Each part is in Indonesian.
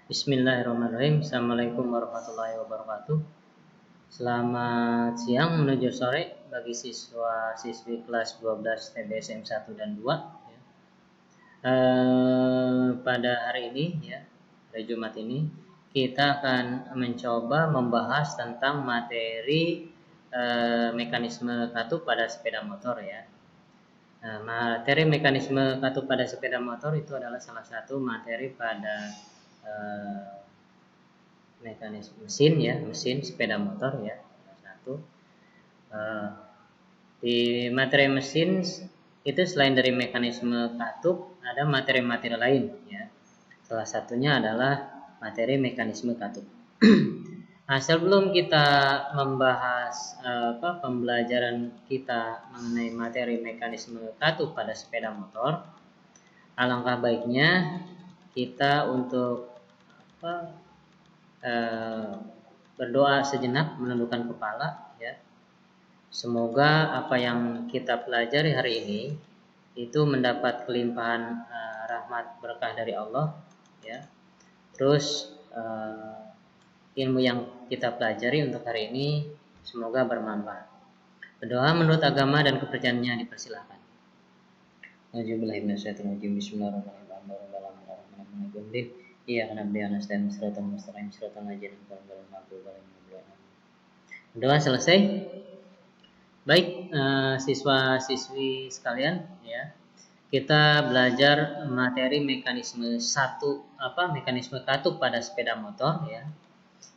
Bismillahirrahmanirrahim. Assalamualaikum warahmatullahi wabarakatuh. Selamat siang menuju sore bagi siswa-siswi kelas 12 TBSM 1 dan 2. Pada hari ini, hari Jumat ini, kita akan mencoba membahas tentang materi mekanisme katup pada sepeda motor ya. Materi mekanisme katup pada sepeda motor itu adalah salah satu materi pada mekanisme mesin sepeda motor ya, salah satu. Di materi mesin itu selain dari mekanisme katup ada materi-materi lain ya. Salah satunya adalah materi mekanisme katup. Nah, sebelum kita membahas pembelajaran kita mengenai materi mekanisme katup pada sepeda motor, alangkah baiknya kita untuk berdoa sejenak, menundukkan kepala ya. Semoga apa yang kita pelajari hari ini itu mendapat kelimpahan rahmat berkah dari Allah ya. Terus ilmu yang kita pelajari untuk hari ini semoga bermanfaat. Berdoa menurut agama dan kepercayaannya dipersilakan. Bismillahirrahmanirrahim. Iya, doa selesai. Baik, siswa-siswi sekalian ya. Kita belajar materi mekanisme mekanisme katup pada sepeda motor ya.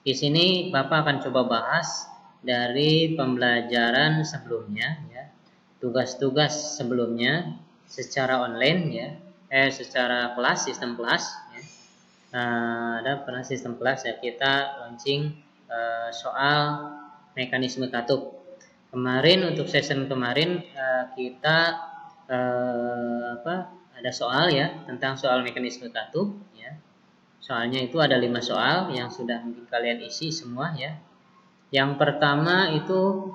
Di sini Bapak akan coba bahas dari pembelajaran sebelumnya ya. Tugas-tugas sebelumnya secara online ya. Secara kelas, sistem kelas ya. Ada pernah sistem kelas ya, kita launching soal mekanisme katup. Kemarin untuk session kemarin kita ada soal ya tentang soal mekanisme katup ya. Soalnya itu ada 5 soal yang sudah mungkin kalian isi semua ya. Yang pertama itu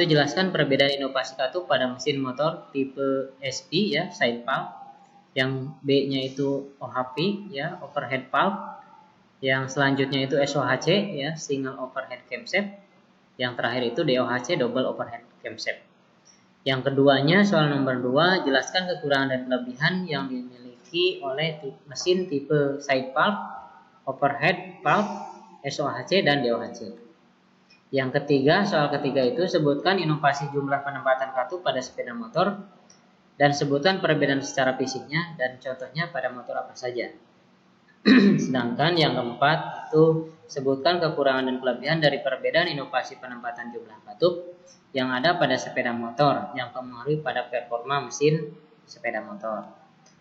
jelaskan perbedaan inovasi katup pada mesin motor tipe SP ya, side valve. Yang B-nya itu OHP ya, overhead valve. Yang selanjutnya itu SOHC ya, single overhead camshaft. Yang terakhir itu DOHC, double overhead camshaft. Yang keduanya soal nomor 2, jelaskan kekurangan dan kelebihan yang dimiliki oleh mesin tipe side valve, overhead valve, SOHC dan DOHC. Yang ketiga, soal ketiga itu sebutkan inovasi jumlah penempatan katup pada sepeda motor dan sebutkan perbedaan secara fisiknya dan contohnya pada motor apa saja. Sedangkan yang keempat itu sebutkan kekurangan dan kelebihan dari perbedaan inovasi penempatan jumlah katup yang ada pada sepeda motor yang mempengaruhi pada performa mesin sepeda motor.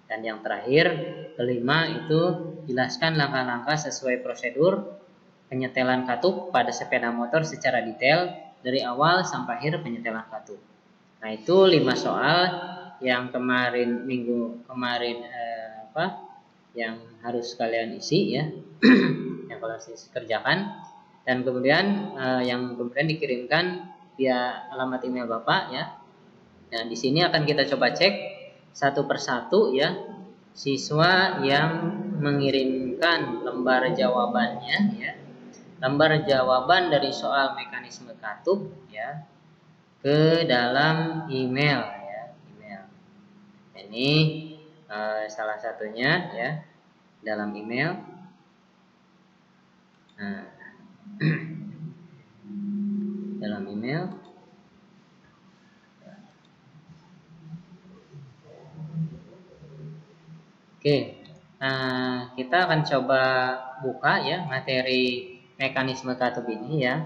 Dan yang terakhir, kelima itu jelaskan langkah-langkah sesuai prosedur penyetelan katup pada sepeda motor secara detail dari awal sampai akhir penyetelan katup. Nah, itu 5 soal yang minggu kemarin yang harus kalian isi ya. Yang kalian kerjakan dan kemudian yang kemudian dikirimkan via alamat email Bapak ya. Dan di sini akan kita coba cek satu persatu ya, siswa yang mengirimkan lembar jawabannya ya. Lembar jawaban dari soal mekanisme katup ya ke dalam email ya, email. Ini salah satunya ya, dalam email. Dalam email. Oke, kita akan coba buka ya materi mekanisme katup ini ya.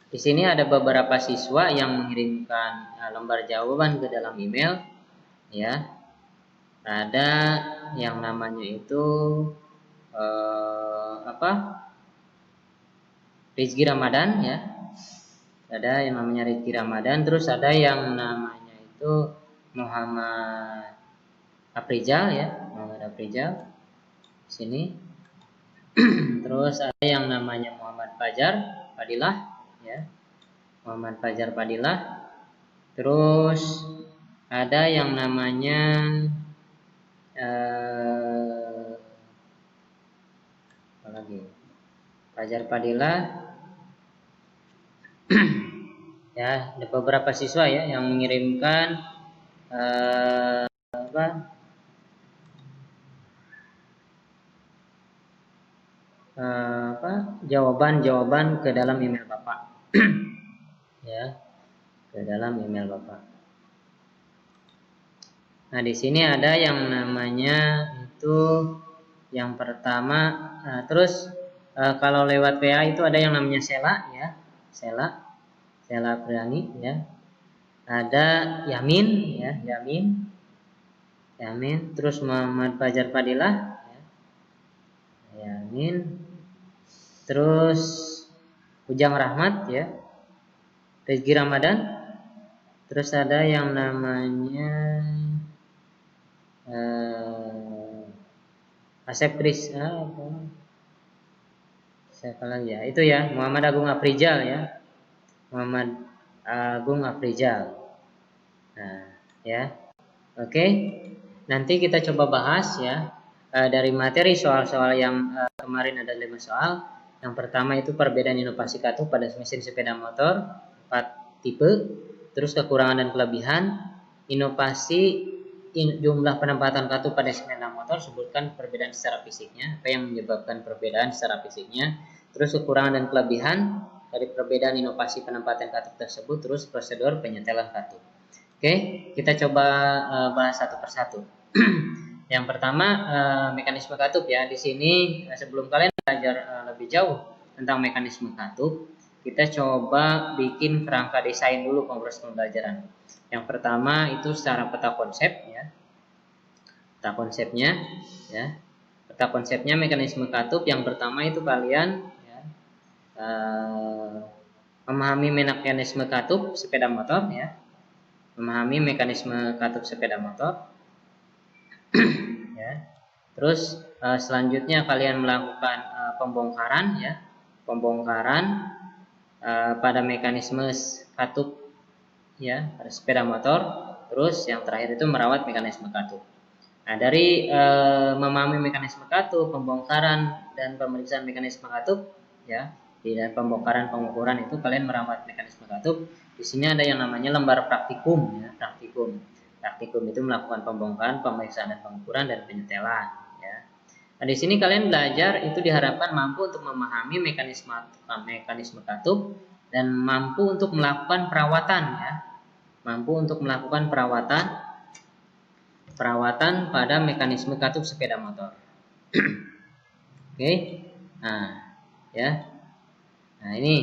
Di sini ada beberapa siswa yang mengirimkan lembar jawaban ke dalam email ya. Ada yang namanya itu Rizky Ramadan ya. Ada yang namanya Rizky Ramadan, terus ada yang namanya itu Muhammad Aprijal ya, Muhammad Aprijal di sini. Terus ada yang namanya Muhammad Fajar Fadilah ya, Muhammad Fajar Fadilah. Terus ada yang namanya Fajar Padilla. Ya, ada beberapa siswa ya yang mengirimkan jawaban-jawaban ke dalam email Bapak. Ya, ke dalam email Bapak. Nah, di sini ada yang namanya itu yang pertama, terus kalau lewat WA itu ada yang namanya Sela ya, Sela Priani ya. Ada Yamin ya, Yamin, terus Muhammad Fajar Fadilah ya. Yamin, terus Ujang Rahmat ya, Rizky Ramadan, terus ada yang namanya Asep Kris, siapa lagi ya? Itu ya, Muhammad Agung Afrizal ya, Muhammad Agung Afrizal. Nah, ya, oke. Nanti kita coba bahas ya dari materi soal-soal yang kemarin ada 5 soal. Yang pertama itu perbedaan inovasi katup pada mesin sepeda motor 4 tipe, terus kekurangan dan kelebihan, inovasi jumlah penempatan katup pada sepeda motor, sebutkan perbedaan secara fisiknya, apa yang menyebabkan perbedaan secara fisiknya, terus kekurangan dan kelebihan dari perbedaan inovasi penempatan katup tersebut, terus prosedur penyetelan katup. Oke, kita coba bahas satu persatu. Yang pertama mekanisme katup ya. Di sini sebelum kalian belajar lebih jauh tentang mekanisme katup, kita coba bikin kerangka desain dulu proses pembelajaran. Yang pertama itu secara peta konsep ya. Peta konsepnya ya. Peta konsepnya mekanisme katup yang pertama itu kalian ya, memahami mekanisme katup sepeda motor ya. Memahami mekanisme katup sepeda motor. Ya. Terus selanjutnya kalian melakukan pembongkaran ya, pembongkaran pada mekanisme katup ya pada sepeda motor. Terus yang terakhir itu merawat mekanisme katup. Nah, dari memahami mekanisme katup, pembongkaran dan pemeriksaan mekanisme katup ya, di pembongkaran pengukuran itu kalian merawat mekanisme katup. Di sini ada yang namanya lembar praktikum ya, praktikum. Praktikum itu melakukan pembongkaran, pemeriksaan dan pengukuran dan penyetelan ya. Nah, di sini kalian belajar itu diharapkan mampu untuk memahami mekanisme katup dan mampu untuk melakukan perawatan ya. Mampu untuk melakukan perawatan pada mekanisme katup sepeda motor. Oke. Nah, ya. Nah, ini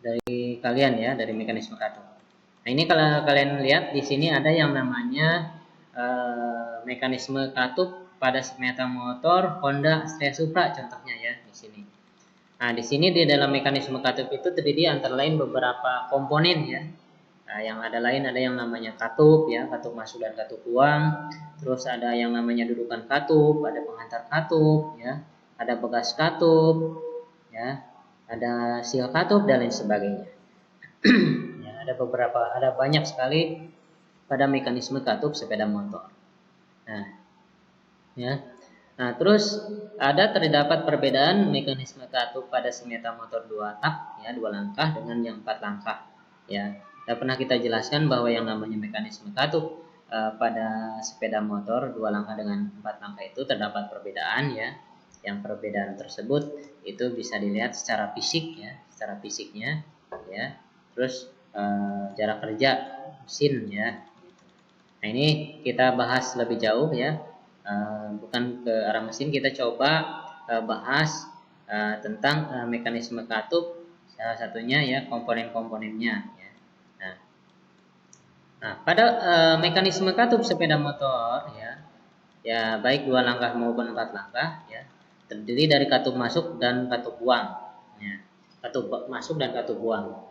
dari kalian ya, dari mekanisme katup. Nah, ini kalau kalian lihat di sini ada yang namanya mekanisme katup pada sepeda motor Honda Astrea Supra contohnya ya di sini. Nah, di sini di dalam mekanisme katup itu terdiri antara lain beberapa komponen ya. Nah, yang ada yang namanya katup ya, katup masuk dan katup buang. Terus ada yang namanya dudukan katup, ada penghantar katup ya, ada bekas katup ya, ada seal katup dan lain sebagainya. Ya, ada banyak sekali pada mekanisme katup sepeda motor. Nah, ya. Nah, terus terdapat perbedaan mekanisme katup pada sepeda motor 2 tak ya, 2 langkah dengan yang 4 langkah ya. Dan pernah kita jelaskan bahwa yang namanya mekanisme katup pada sepeda motor 2 langkah dengan 4 langkah itu terdapat perbedaan ya. Yang perbedaan tersebut itu bisa dilihat secara fisik ya, secara fisiknya ya. Terus jarak kerja mesin ya. Nah, ini kita bahas lebih jauh ya. Bukan ke arah mesin, kita coba bahas tentang mekanisme katup, salah satunya ya komponen-komponennya ya. Nah, pada mekanisme katup sepeda motor ya baik 2 langkah maupun 4 langkah ya, terdiri dari katup masuk dan katup buang ya. Katup masuk dan katup buang.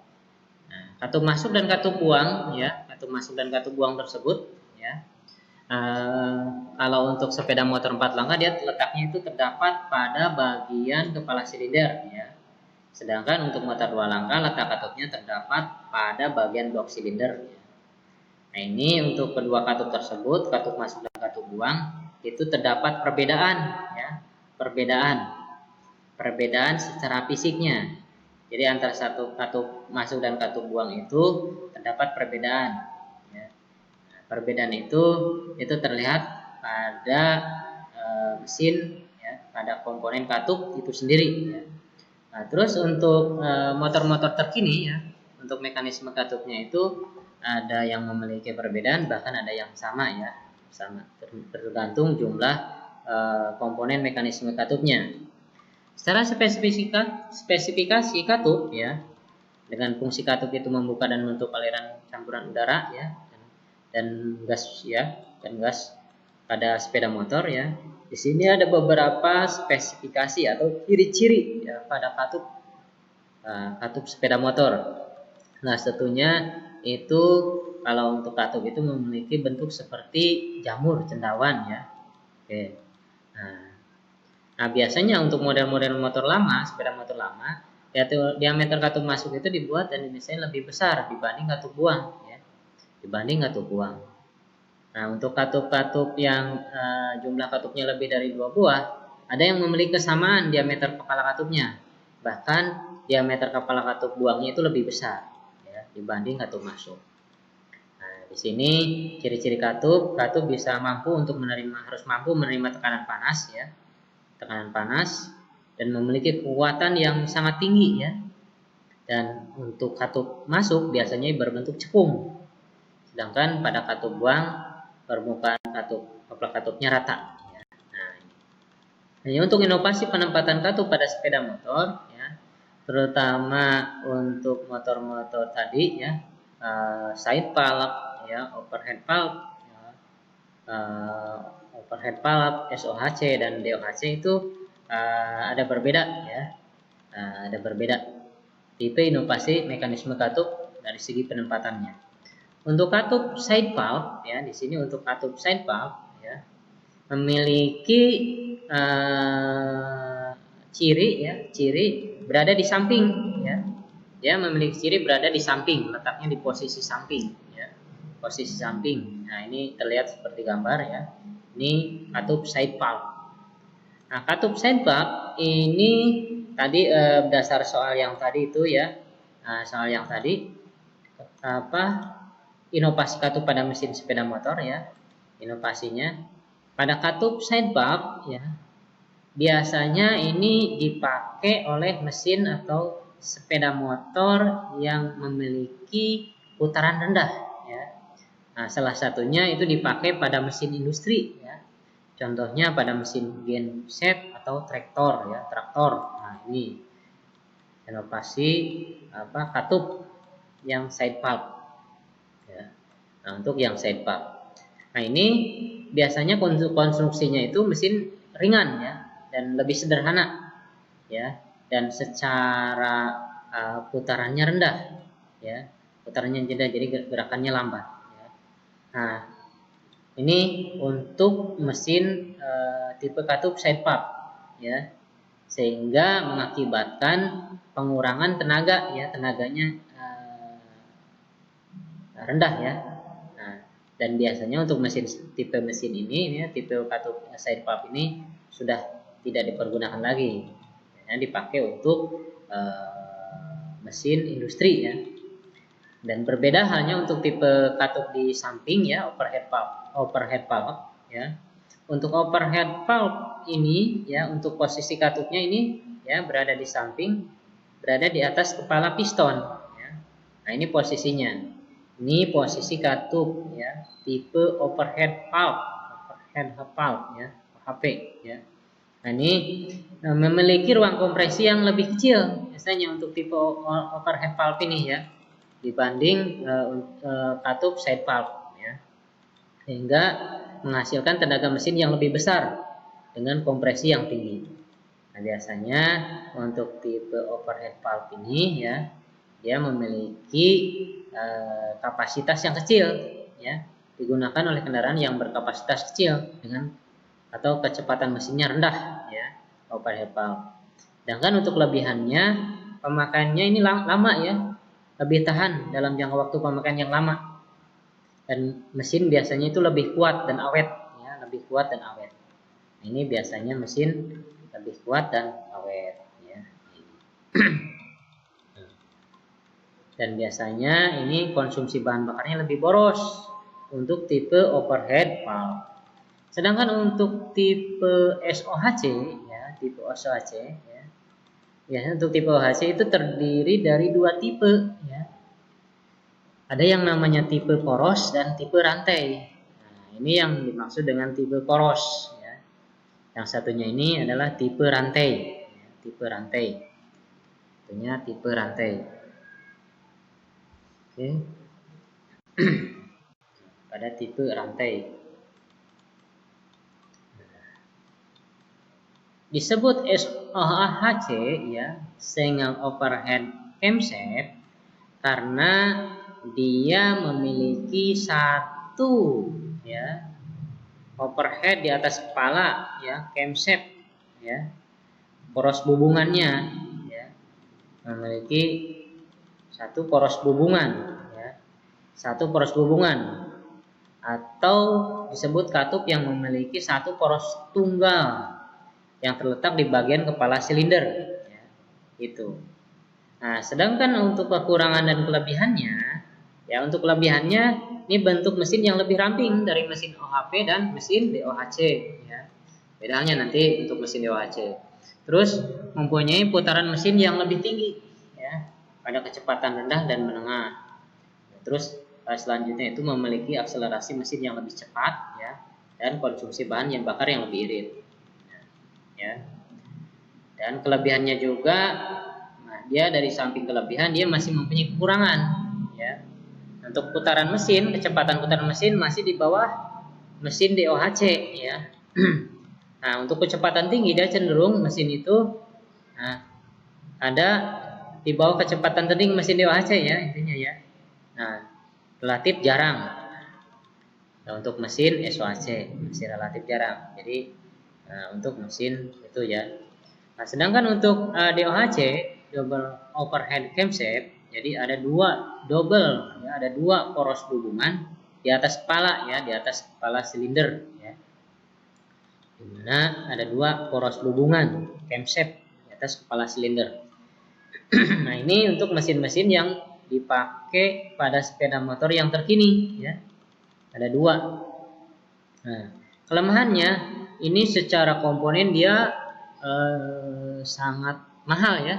Nah, katup masuk dan katup buang ya, katup masuk dan katup buang tersebut ya. Kalau untuk sepeda motor 4 langkah dia letaknya itu terdapat pada bagian kepala silinder ya. Sedangkan untuk motor 2 langkah letak katupnya terdapat pada bagian blok silinder ya. Nah, ini untuk kedua katup tersebut, katup masuk dan katup katup buang itu terdapat perbedaan, ya, perbedaan secara fisiknya. Jadi antara satu katup masuk dan katup buang itu terdapat perbedaan. Ya. Perbedaan itu terlihat pada mesin, ya, pada komponen katup itu sendiri. Ya. Nah, terus untuk motor-motor terkini, ya, untuk mekanisme katupnya itu ada yang memiliki perbedaan, bahkan ada yang sama, ya, sama tergantung jumlah komponen mekanisme katupnya. Secara spesifikasi katup, ya, dengan fungsi katup itu membuka dan menutup aliran campuran udara, ya, dan gas, ya, dan gas pada sepeda motor, ya. Di sini ada beberapa spesifikasi atau ciri-ciri, ya, pada katup sepeda motor. Nah, satunya itu kalau untuk katup itu memiliki bentuk seperti jamur cendawan, ya. Oke. Nah, biasanya untuk model-model motor lama, sepeda motor lama, ya, diameter katup masuk itu dibuat dan didesain lebih besar dibanding katup buang, ya. Dibanding katup buang. Nah, untuk katup-katup yang jumlah katupnya lebih dari 2 buah, ada yang memiliki kesamaan diameter kepala katupnya. Bahkan diameter kepala katup buangnya itu lebih besar, ya, dibanding katup masuk. Nah, di sini ciri-ciri katup bisa harus mampu menerima tekanan panas, ya. Tekanan panas dan memiliki kekuatan yang sangat tinggi, ya. Dan untuk katup masuk biasanya berbentuk cekung. Sedangkan pada katup buang permukaan kepala katupnya rata, ya. Nah, ini untuk inovasi penempatan katup pada sepeda motor, ya, terutama untuk motor-motor tadi, ya, side valve, ya, overhead valve, ya, overhead valve, SOHC dan DOHC itu ada berbeda, ya, ada berbeda tipe inovasi mekanisme katup dari segi penempatannya. Untuk katup side valve, ya, di sini untuk katup side valve, ya, memiliki ciri berada di samping, ya. Dia memiliki ciri berada di samping, letaknya di posisi samping, ya. Posisi samping. Nah, ini terlihat seperti gambar, ya. Ini katup side valve. Nah, katup side valve ini tadi berdasar soal yang tadi itu, ya. Soal yang tadi inovasi katup pada mesin sepeda motor, ya. Inovasinya pada katup side valve, ya, biasanya ini dipakai oleh mesin atau sepeda motor yang memiliki putaran rendah, ya. Nah, salah satunya itu dipakai pada mesin industri, ya. Contohnya pada mesin genset atau traktor, ya, traktor. Nah, ini inovasi katup yang side valve, ya. Nah, untuk yang side valve. Nah, ini biasanya konstruksinya itu mesin ringan, ya, dan lebih sederhana, ya, dan secara putarannya rendah, ya, putarannya rendah, jadi gerakannya lambat, ya. Nah, ini untuk mesin tipe katup side valve, ya, sehingga mengakibatkan pengurangan tenaga, ya, tenaganya rendah, ya. Nah, dan biasanya untuk tipe mesin ini, ya, tipe katup side valve ini sudah tidak dipergunakan lagi, ya, dipakai untuk mesin industri, ya. Dan berbeda halnya untuk tipe katup di samping, ya, overhead valve, ya. Untuk overhead valve ini, ya, untuk posisi katupnya ini, ya, berada di samping, berada di atas kepala piston, ya. Nah, ini posisinya. Ini posisi katup, ya, tipe overhead valve, ya, OHP, ya. Nah, ini memiliki ruang kompresi yang lebih kecil biasanya untuk tipe overhead valve ini, ya, dibanding katup side valve, ya, sehingga menghasilkan tenaga mesin yang lebih besar dengan kompresi yang tinggi. Nah, biasanya untuk tipe overhead valve ini, ya, dia memiliki kapasitas yang kecil, ya, digunakan oleh kendaraan yang berkapasitas kecil atau kecepatan mesinnya rendah, ya, overhead valve. Sedangkan untuk kelebihannya, pemakaiannya ini lama, ya, lebih tahan dalam jangka waktu pemakaian yang lama, dan mesin biasanya itu lebih kuat dan awet, ya, lebih lebih kuat dan awet. Ini biasanya mesin lebih kuat dan awet ya. Dan biasanya ini konsumsi bahan bakarnya lebih boros untuk tipe overhead valve. Sedangkan untuk tipe SOHC ya, tipe SOHC ya. Ya, untuk tipe OHC itu terdiri dari dua tipe ya. Ada yang namanya tipe poros dan tipe rantai. Nah, ini yang dimaksud dengan tipe poros ya. Yang satunya ini adalah tipe rantai ya, tipe rantai. Tentunya tipe rantai. Oke. Pada tipe rantai. Disebut SOHC ya, single overhead camshaft, karena dia memiliki satu ya overhead di atas kepala ya, camshaft ya, poros bubungannya ya, memiliki satu poros bubungan ya, satu poros bubungan, atau disebut katup yang memiliki satu poros tunggal yang terletak di bagian kepala silinder ya, itu. Nah, sedangkan untuk kekurangan dan kelebihannya ya, untuk kelebihannya ini bentuk mesin yang lebih ramping dari mesin OHP dan mesin DOHC ya. Bedanya nanti untuk mesin DOHC. Terus mempunyai putaran mesin yang lebih tinggi ya, pada kecepatan rendah dan menengah. Terus selanjutnya itu memiliki akselerasi mesin yang lebih cepat ya, dan konsumsi bahan yang bakar yang lebih irit ya. Dan kelebihannya juga, nah, dia dari samping kelebihan dia masih mempunyai kekurangan ya. Untuk putaran mesin, kecepatan putaran mesin masih di bawah mesin DOHC ya. Nah, untuk kecepatan tinggi dia cenderung mesin itu ada di bawah kecepatan tertinggi mesin DOHC ya, intinya ya. Nah, relatif jarang. Nah, untuk mesin SOHC masih relatif jarang. Jadi untuk mesin itu ya. Nah, sedangkan untuk DOHC, double overhead camshaft, jadi ada double ya, ada dua poros hubungan di atas kepala ya, di atas kepala silinder ya. Dimana ada dua poros hubungan camshaft di atas kepala silinder. Nah, ini untuk mesin-mesin yang dipakai pada sepeda motor yang terkini ya. Ada dua. Nah, kelemahannya ini secara komponen dia sangat mahal ya.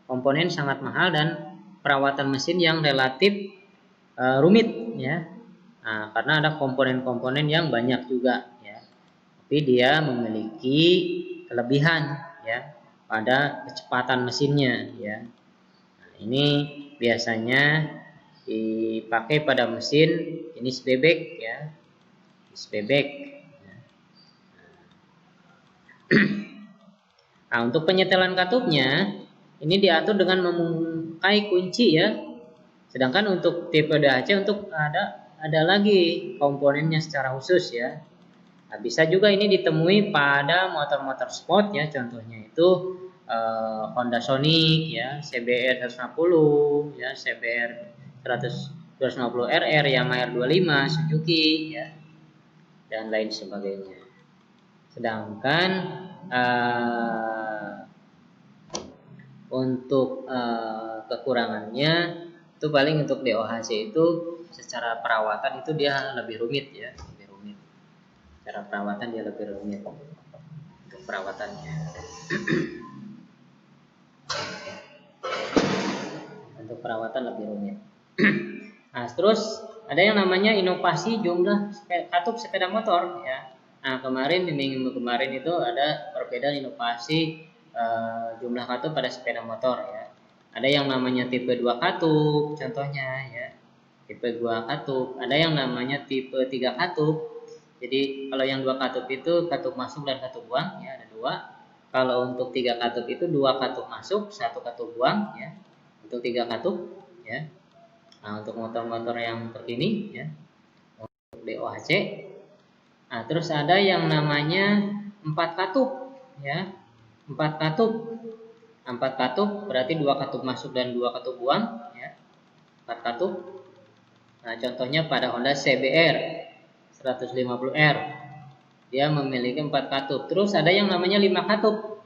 Komponen sangat mahal dan perawatan mesin yang relatif rumit ya. Nah, karena ada komponen-komponen yang banyak juga ya. Tapi dia memiliki kelebihan ya pada kecepatan mesinnya ya. Nah, ini biasanya dipakai pada mesin jenis bebek ya. Jenis bebek. Nah, untuk penyetelan katupnya ini diatur dengan memakai kunci ya. Sedangkan untuk tipe DHC untuk ada lagi komponennya secara khusus ya. Nah, bisa juga ini ditemui pada motor-motor sport ya, contohnya itu Honda Sonic ya, CBR 150 ya, CBR 250 RR, Yamaha R25, Suzuki ya, dan lain sebagainya. Sedangkan untuk kekurangannya itu paling untuk DOHC itu secara perawatan itu dia lebih rumit ya, lebih rumit. Secara perawatan dia lebih rumit untuk perawatannya. Untuk perawatan lebih rumit. Nah, terus ada yang namanya inovasi jumlah katup sepeda motor ya. Nah, kemarin di minggu kemarin itu ada perbedaan inovasi jumlah katup pada sepeda motor ya. Ada yang namanya tipe 2 katup contohnya ya. Tipe 2 katup, ada yang namanya tipe 3 katup. Jadi kalau yang 2 katup itu katup masuk dan katup buang ya, ada 2. Kalau untuk 3 katup itu 2 katup masuk, 1 katup buang ya. Untuk 3 katup ya. Nah, untuk motor-motor yang terkini ya, untuk DOHC. Nah, terus ada yang namanya 4 katup ya. 4 katup. 4 katup berarti 2 katup masuk dan 2 katup buang ya. 4 katup. Nah, contohnya pada Honda CBR 150R. dia memiliki 4 katup. Terus ada yang namanya 5 katup.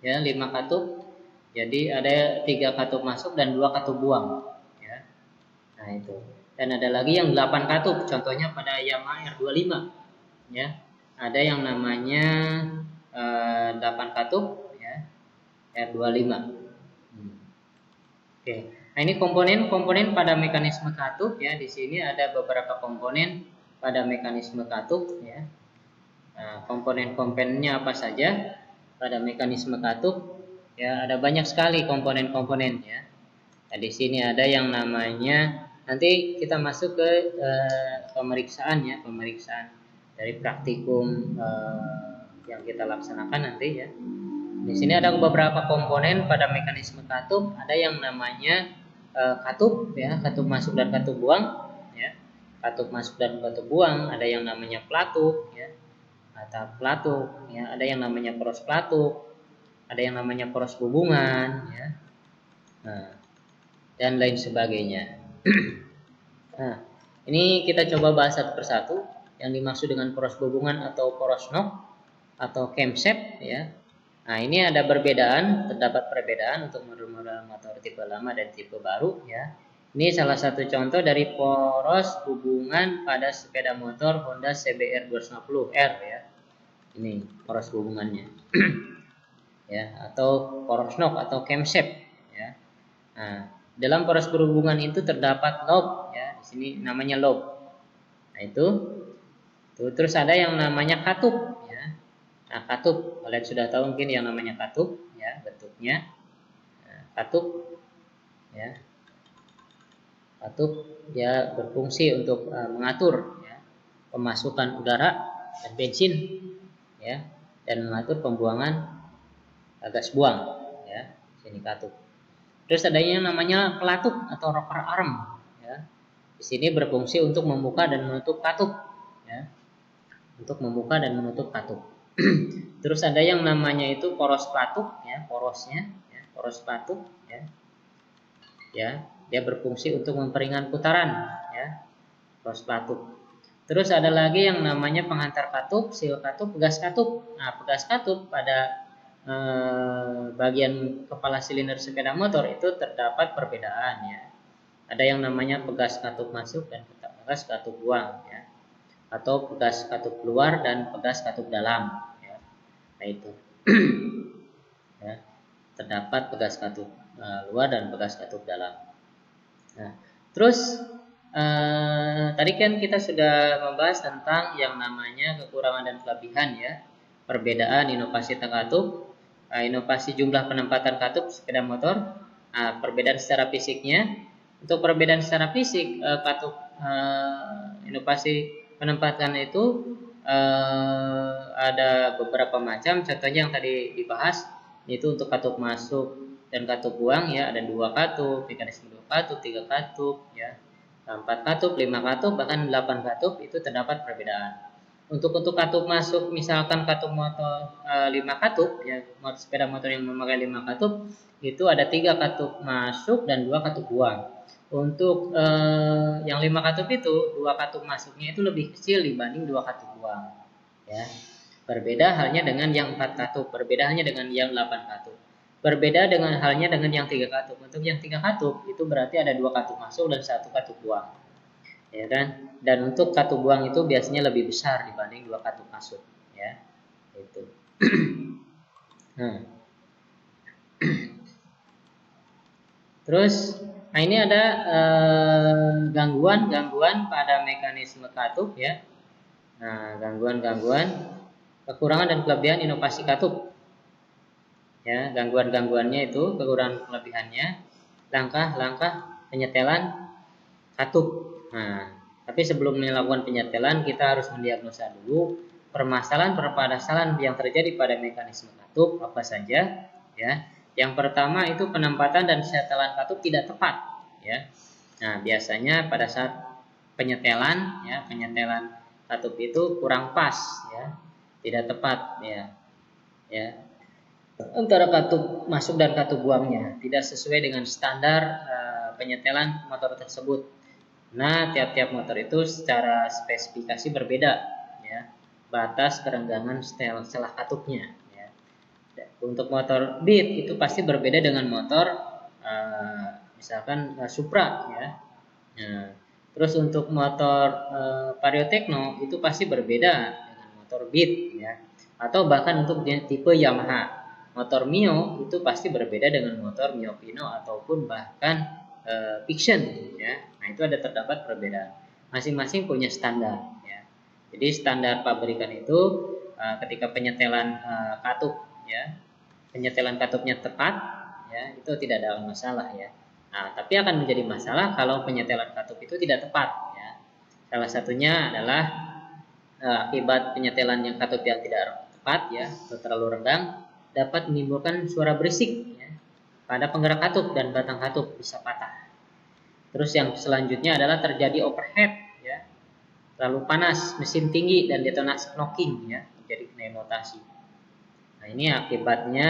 Ya, 5 katup. Jadi ada 3 katup masuk dan 2 katup buang, ya. Nah, itu. Dan ada lagi yang 8 katup, contohnya pada Yamaha R25, ya. Ada yang namanya 8 katup, ya, R25. Oke. Nah, ini komponen-komponen pada mekanisme katup, ya. Di sini ada beberapa komponen pada mekanisme katup, ya. Nah, komponen-komponennya apa saja pada mekanisme katup? Ya, ada banyak sekali komponen-komponennya. Nah, di sini ada yang namanya, nanti kita masuk ke pemeriksaan, ya, pemeriksaan dari praktikum yang kita laksanakan nanti, ya. Di sini ada beberapa komponen pada mekanisme katup. Ada yang namanya katup, ya, katup masuk dan katup buang, ya. Katup masuk dan katup buang. Ada yang namanya pelatup, ya, atau pelatup, ya. Ada yang namanya poros pelatup, ada yang namanya poros hubungan, ya. Nah, dan lain sebagainya. Nah, ini kita coba bahas satu persatu. Yang dimaksud dengan poros hubungan atau poros Knox atau camshaft, ya. Nah, ini ada perbedaan, terdapat perbedaan untuk model-model motor tipe lama dan tipe baru, ya. Ini salah satu contoh dari poros hubungan pada sepeda motor Honda CBR 250R, ya. Ini poros hubungannya. Ya, atau poros knock atau camshaft, ya. Nah, dalam poros berhubungan itu terdapat lob, ya. Di sini namanya lob. Nah, itu. Tuh, terus ada yang namanya katup, ya. Nah, katup, kalian sudah tahu mungkin yang namanya katup, ya, bentuknya. Nah, katup, ya. Katup dia berfungsi untuk mengatur, ya, pemasukan udara dan bensin, ya, dan mengatur pembuangan gas buang, ya. Sini katup. Terus ada yang namanya pelatup atau rocker arm, ya. Di sini berfungsi untuk membuka dan menutup katup, ya. Untuk membuka dan menutup katup. Terus ada yang namanya itu poros katup, ya, porosnya, ya, poros katup, ya. Ya, dia berfungsi untuk memperingan putaran, ya. Poros katup. Terus ada lagi yang namanya penghantar katup, seal katup, pegas katup. Nah, pegas katup pada bagian kepala silinder sepeda motor itu terdapat perbedaan, ya. Ada yang namanya pegas katup masuk dan pegas katup buang, ya. Atau pegas katup luar dan pegas katup dalam, ya. Nah, itu. Ya, terdapat pegas katup luar dan pegas katup dalam. Nah, terus tadi kan kita sudah membahas tentang yang namanya kekurangan dan kelebihan, ya. Perbedaan inovasi katup, inovasi jumlah penempatan katup sepeda motor, perbedaan secara fisiknya. Untuk perbedaan secara fisik, katup inovasi penempatan itu ada beberapa macam. Contohnya yang tadi dibahas itu untuk katup masuk dan katup buang, ya, ada 2 katup, mekanisme 2 katup, 3 katup, ya, 4 katup, 5 katup, bahkan 8 katup itu terdapat perbedaan. Untuk katup masuk, misalkan katup motor 5 katup, ya, sepeda motor yang memakai 5 katup itu ada 3 katup masuk dan 2 katup buang. Untuk yang 5 katup itu 2 katup masuknya itu lebih kecil dibanding 2 katup buang, ya. Berbeda halnya dengan yang 4 katup, berbeda halnya dengan yang 8 katup. Berbeda dengan halnya dengan yang 3 katup. Untuk yang 3 katup itu berarti ada 2 katup masuk dan 1 katup buang, ya kan? Dan untuk katup buang itu biasanya lebih besar dibanding 2 katup masuk, ya. Itu. Nah. Terus, nah ini ada gangguan-gangguan pada mekanisme katup, ya. Nah, gangguan-gangguan, kekurangan dan kelebihan inovasi katup. Ya, gangguan-gangguannya itu, kekurangan kelebihannya, langkah-langkah penyetelan katup. Nah, tapi sebelum melakukan penyetelan kita harus mendiagnosa dulu permasalahan yang terjadi pada mekanisme katup apa saja, ya. Yang pertama itu penempatan dan setelan katup tidak tepat, ya. Nah, biasanya pada saat penyetelan, ya, penyetelan katup itu kurang pas, ya, tidak tepat, ya. Ya, antara katup masuk dan katup buangnya tidak sesuai dengan standar penyetelan motor tersebut. Nah, tiap-tiap motor itu secara spesifikasi berbeda, ya. batas kerenggangan setelah katupnya. Ya. Untuk motor beat itu pasti berbeda dengan motor misalkan Supra ya. Nah, terus untuk motor Vario Tekno itu pasti berbeda dengan motor beat ya. Atau bahkan untuk tipe Yamaha. Motor Mio itu pasti berbeda dengan motor Mio Pino ataupun bahkan Fiction ya. Nah, itu terdapat perbedaan. Masing-masing punya standar ya. Jadi standar pabrikan itu ketika penyetelan katup ya, penyetelan katupnya tepat ya, itu tidak ada masalah ya. Nah, tapi akan menjadi masalah kalau penyetelan katup itu tidak tepat ya. Salah satunya adalah akibat penyetelan yang katup yang tidak tepat ya atau terlalu rendah dapat menimbulkan suara berisik ya, pada penggerak katup dan batang katup bisa patah. Terus yang selanjutnya adalah terjadi overheat ya, terlalu panas, mesin tinggi dan detonasi knocking ya, menjadi pneumatasi. Nah, ini akibatnya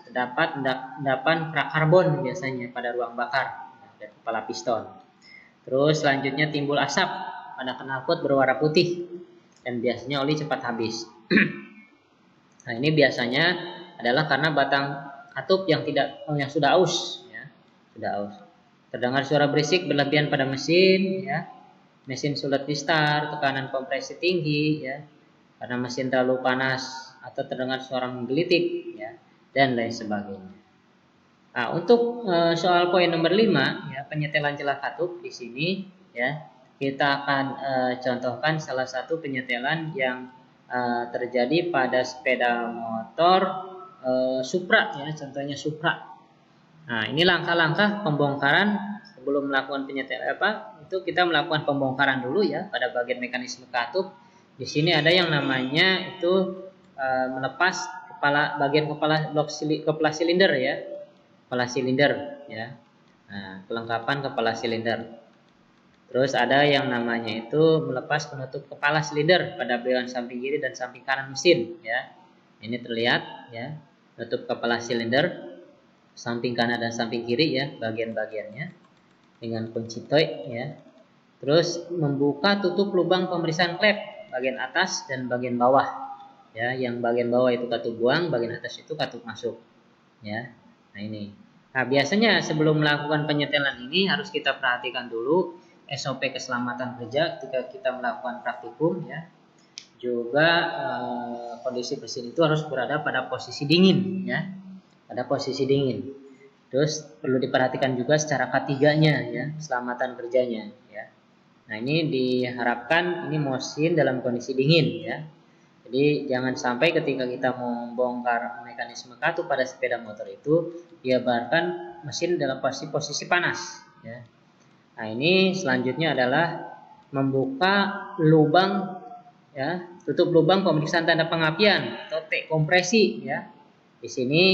terdapat endapan kerak karbon biasanya pada ruang bakar dan kepala piston. Terus selanjutnya timbul asap pada knalpot berwarna putih dan biasanya oli cepat habis. Nah, ini biasanya adalah karena batang katup yang sudah aus ya, sudah aus. Terdengar suara berisik berlebihan pada mesin ya. Mesin sulit di-start, tekanan kompresi tinggi ya. Karena mesin terlalu panas atau terdengar suara menggelitik ya, dan lain sebagainya. Nah, untuk soal poin nomor 5 ya, penyetelan celah katup di sini ya, kita akan contohkan salah satu penyetelan yang terjadi pada sepeda motor Supra ya, contohnya Supra. Nah, ini langkah-langkah pembongkaran sebelum melakukan penyetelan itu kita melakukan pembongkaran dulu ya pada bagian mekanisme katup. Di sini ada yang namanya itu melepas bagian kepala silinder ya. Kepala silinder ya. Nah, kelengkapan kepala silinder. Terus ada yang namanya itu melepas penutup kepala silinder pada bagian samping kiri dan samping kanan mesin ya. Ini terlihat ya, penutup kepala silinder samping kanan dan samping kiri ya, bagian-bagiannya dengan kunci toy ya. Terus membuka tutup lubang pemeriksaan klep bagian atas dan bagian bawah ya. Yang bagian bawah itu katup buang, bagian atas itu katup masuk ya. Nah, ini. Nah, biasanya sebelum melakukan penyetelan ini harus kita perhatikan dulu SOP keselamatan kerja ketika kita melakukan praktikum ya. Juga kondisi mesin itu harus berada pada posisi dingin ya. Pada posisi dingin. Terus perlu diperhatikan juga secara K3-nya ya, keselamatan kerjanya ya. Nah, ini diharapkan ini mesin dalam kondisi dingin ya. Jadi jangan sampai ketika kita membongkar mekanisme katup pada sepeda motor itu dibiarkan mesin dalam posisi panas ya. Nah, ini selanjutnya adalah membuka lubang ya, tutup lubang pemeriksaan tanda pengapian atau T kompresi ya. Di sini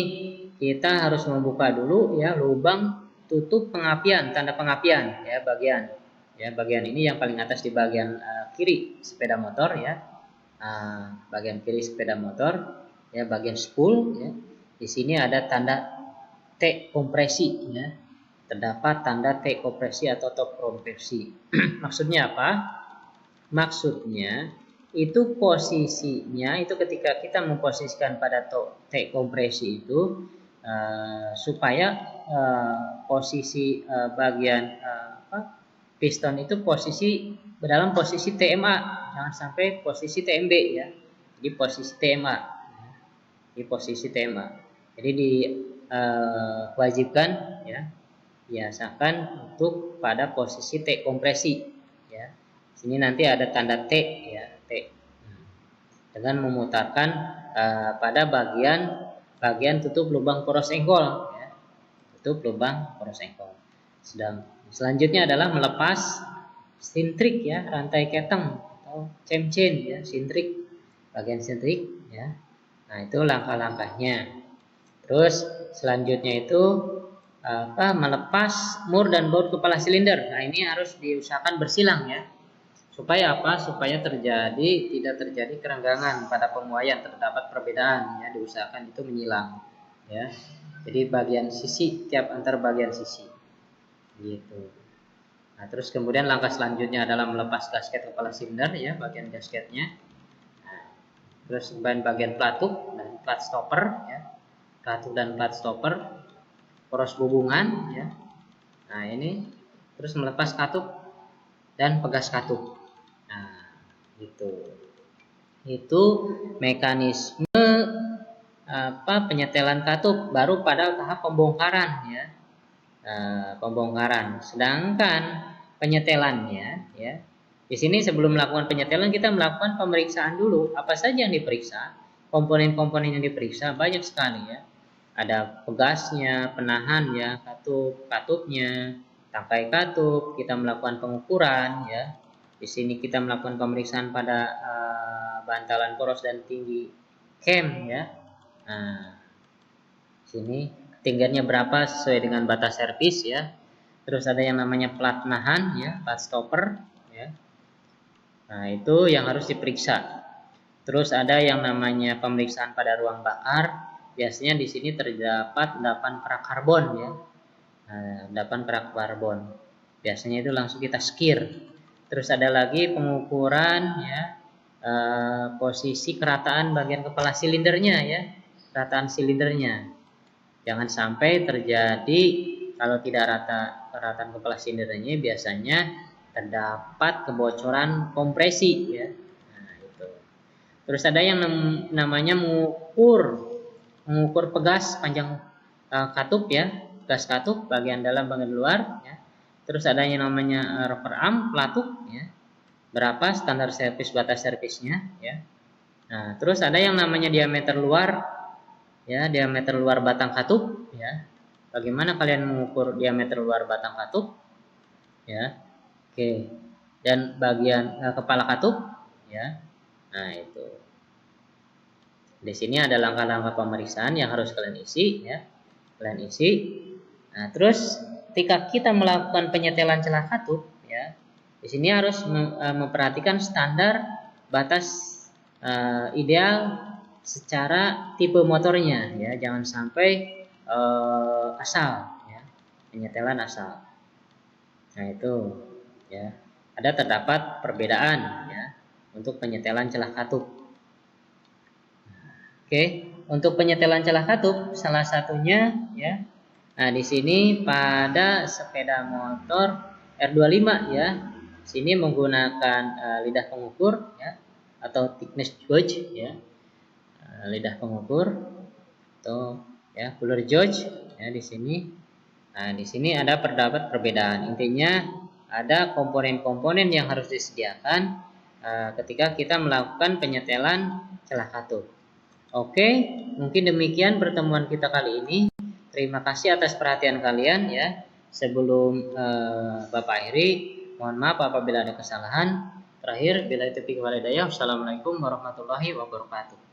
kita harus membuka dulu ya lubang tutup pengapian, tanda pengapian ya, bagian ini yang paling atas di bagian kiri sepeda motor ya. Bagian kiri sepeda motor ya, bagian spool ya. Di sini ada tanda T kompresi ya. Terdapat tanda T kompresi atau top kompresi. Maksudnya apa? Maksudnya itu posisinya itu ketika kita memposisikan pada T kompresi itu supaya posisi bagian piston itu dalam posisi TMA, jangan sampai posisi TMB ya. Di posisi TMA. Di posisi TMA. Jadi diwajibkan ya, biasakan untuk pada posisi T kompresi ya. Sini nanti ada tanda T ya, T. Dengan memutarkan pada bagian tutup lubang poros engkol ya. Tutup lubang poros engkol. Selanjutnya adalah melepas sintrik ya, rantai keteng atau cam chain ya, sintrik, bagian sintrik ya. Nah, itu langkah-langkahnya. Terus selanjutnya itu melepas mur dan baut kepala silinder. Nah, ini harus diusahakan bersilang ya. Supaya apa? Supaya tidak terjadi kerenggangan pada pemuaian, terdapat perbedaan ya, diusahakan itu menyilang ya. Jadi bagian sisi tiap antar bagian sisi. Gitu. Nah, terus kemudian langkah selanjutnya adalah melepas gasket kepala silinder ya, bagian gasketnya. Nah, terus bagian pelatuk dan plat stopper ya, pelatuk dan plat stopper, poros hubungan ya. Nah ini terus melepas katup dan pegas katup. Nah itu mekanisme penyetelan katup baru pada tahap pembongkaran ya. Pembongkaran. Sedangkan penyetelannya ya, di sini sebelum melakukan penyetelan kita melakukan pemeriksaan dulu. Apa saja yang diperiksa? Komponen-komponen yang diperiksa banyak sekali ya. Ada pegasnya, penahan ya, katupnya, tangkai katup. Kita melakukan pengukuran ya. Di sini kita melakukan pemeriksaan pada bantalan poros dan tinggi cam ya. Nah, sini ketinggiannya berapa sesuai dengan batas servis ya. Terus ada yang namanya plat nahan ya, plat stopper ya. Nah, itu yang harus diperiksa. Terus ada yang namanya pemeriksaan pada ruang bakar. Biasanya di sini terdapat 8 kerak karbon ya. Nah, 8 kerak karbon. Biasanya itu langsung kita skir. Terus ada lagi pengukuran ya, posisi kerataan bagian kepala silindernya ya, kerataan silindernya. Jangan sampai terjadi kalau tidak rata kerataan kepala silindernya, biasanya terdapat kebocoran kompresi ya. Nah, itu. Terus ada yang namanya mengukur pegas panjang katup ya, pegas katup bagian dalam bagian luar ya. Terus ada yang namanya rocker arm pelatuk ya. Berapa standar servis batas servisnya ya. Nah, terus ada yang namanya diameter luar ya, diameter luar batang katup ya. Bagaimana kalian mengukur diameter luar batang katup ya? Oke. Dan bagian kepala katup ya. Nah, itu. Di sini ada langkah-langkah pemeriksaan yang harus kalian isi ya. Kalian isi. Nah, terus ketika kita melakukan penyetelan celah katup ya, di sini harus memperhatikan standar batas ideal secara tipe motornya ya, jangan sampai asal ya, penyetelan asal. Nah, itu ya. Ada terdapat perbedaan ya untuk penyetelan celah katup. Oke, untuk penyetelan celah katup salah satunya ya. Nah, di sini pada sepeda motor R25 ya. Sini menggunakan lidah pengukur ya atau thickness gauge ya. Lidah pengukur atau ya fuller gauge ya di sini. Nah, di sini ada terdapat perbedaan. Intinya ada komponen-komponen yang harus disediakan ketika kita melakukan penyetelan celah katup. Oke, mungkin demikian pertemuan kita kali ini. Terima kasih atas perhatian kalian ya. Sebelum Bapak akhiri, mohon maaf apabila ada kesalahan. Terakhir, bila itu wal hidayah. Wassalamualaikum warahmatullahi wabarakatuh.